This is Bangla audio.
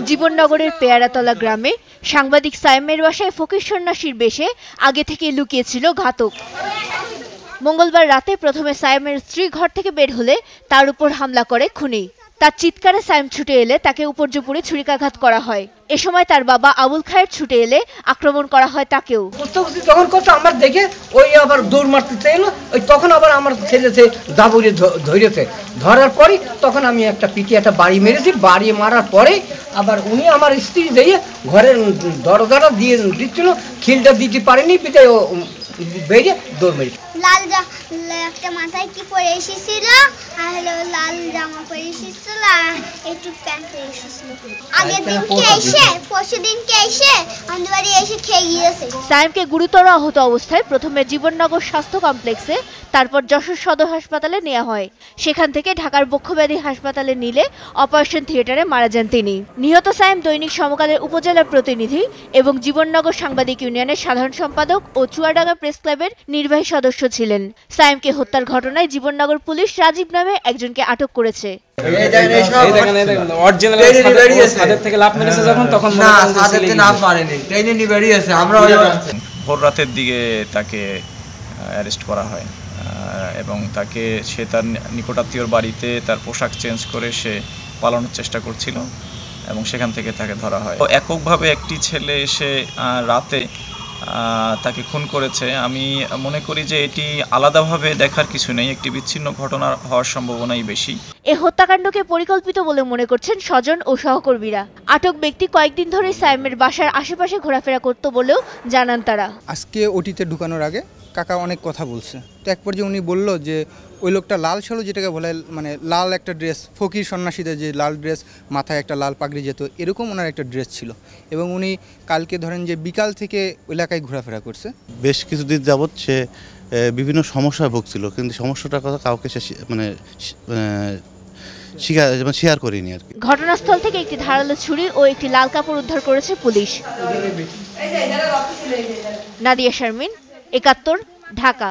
জীবননগরের পেয়ারাতলা গ্রামে সাংবাদিক সায়েমের বাসায় ফকির সন্ন্যাসীর বেশে আগে থেকে লুকিয়েছিল ঘাতক। মঙ্গলবার রাতে প্রথমে সায়েমের স্ত্রী ঘর থেকে বের হলে তার উপর হামলা করে খুনি। তার চিৎকারে সায়েম ছুটে এলে তাকে উপর্যুপরি ছুরিকাঘাত করা হয়। এ সময় তার বাবা আবুল খায়ের ছুটে এলে আক্রমণ করা হয় তাকেও। তখন কত আমার দেখে ওই আবার দৌড় মারতে চাইলো, ওই তখন আবার আমার ছেলেতে দাবুরে ধরেছে। ধরার পরে তখন আমি একটা পিটিয়ে একটা বাড়ি মেরেছি। বাড়ি মারার পরে আবার উনি আমার স্ত্রী দিয়ে ঘরের দরজাটা দিয়ে দিচ্ছিল, খিলটা দিতে পারেনি, পিঠে বেরিয়ে দৌড় মেরেছে। লাল একটা মাথায় কি পরে এসেছিল, আর হলো লাল জামা পরে এসেছিল, আর একটু প্যান্ট পরে এসেছিল। আগের দিনকে এসে পরশুদিনকে এসে আমাদের বাড়ি এসে খেয়ে গিয়েছে। সায়েমকে গুরুতর আহত অবস্থায় প্রথমে জীবননগর স্বাস্থ্য কমপ্লেক্সে, তারপর যশোর সদর হাসপাতালে নেওয়া হয়। সেখান থেকে ঢাকার বক্ষব্যাধি হাসপাতালে নিলে অপারেশন থিয়েটারে মারা যান তিনি। নিহত সায়েম দৈনিক সমকালের উপজেলা প্রতিনিধি এবং জীবননগর সাংবাদিক ইউনিয়নের সাধারণ সম্পাদক ও চুয়াডাঙ্গা প্রেস ক্লাবের নির্বাহী সদস্য ছিলেন। সায়েমকে হত্যার ঘটনায় জীবননগর পুলিশ রাজীব নামে একজনকে আটক করেছে। ভোর রাতের দিকে তাকে অ্যারেস্ট করা হয় এবং সে তার নিকটাত্মীয়র বাড়িতে তার পোশাক চেঞ্জ করে সে পালানোর চেষ্টা করছিল এবং সেখান থেকে তাকে ধরা হয়। এককভাবে একটি ছেলে এসে রাতে তাকে খুন করেছে। আমি মনে করি যে এটি আলাদাভাবে দেখার কিছু নেই, একটি বিচ্ছিন্ন ঘটনা হওয়ার সম্ভাবনাই বেশি। এই হত্যাকাণ্ডকে পরিকল্পিত বলে মনে করছেন স্বজন ও সহকর্মীরা। আটক ব্যক্তি কয়েকদিন ধরে সায়েমের বাসার আশেপাশে ঘোরাফেরা করত বলেও জানান তারা। আজকে ওটিতে ঢুকানোর আগে কাকা অনেক কথা বলছে, তো এক পর্যায়ে উনি বলল যে ওই লোকটা লাল শালু, যেটাকে বলে মানে লাল একটা ড্রেস, ফকির সন্ন্যাসীদের যে লাল ড্রেস, মাথায় একটা লাল পাগড়ি যেত, এরকম ওনার একটা ড্রেস ছিল। এবং উনি কালকে ধরেন যে বিকাল থেকে এলাকায় ঘোরাফেরা করছে। বেশ কিছুদিন যাবৎ সে বিভিন্ন সমস্যায় ভুগছিল, কিন্তু সমস্যাটার কথা কাউকে সে শেয়ার করিনি আর কি। ঘটনাস্থল থেকে একটি ধারালো ছুরি ও একটি লাল কাপড় উদ্ধার করেছে পুলিশ। নাদিয়া শারমিন, ৭১, ঢাকা।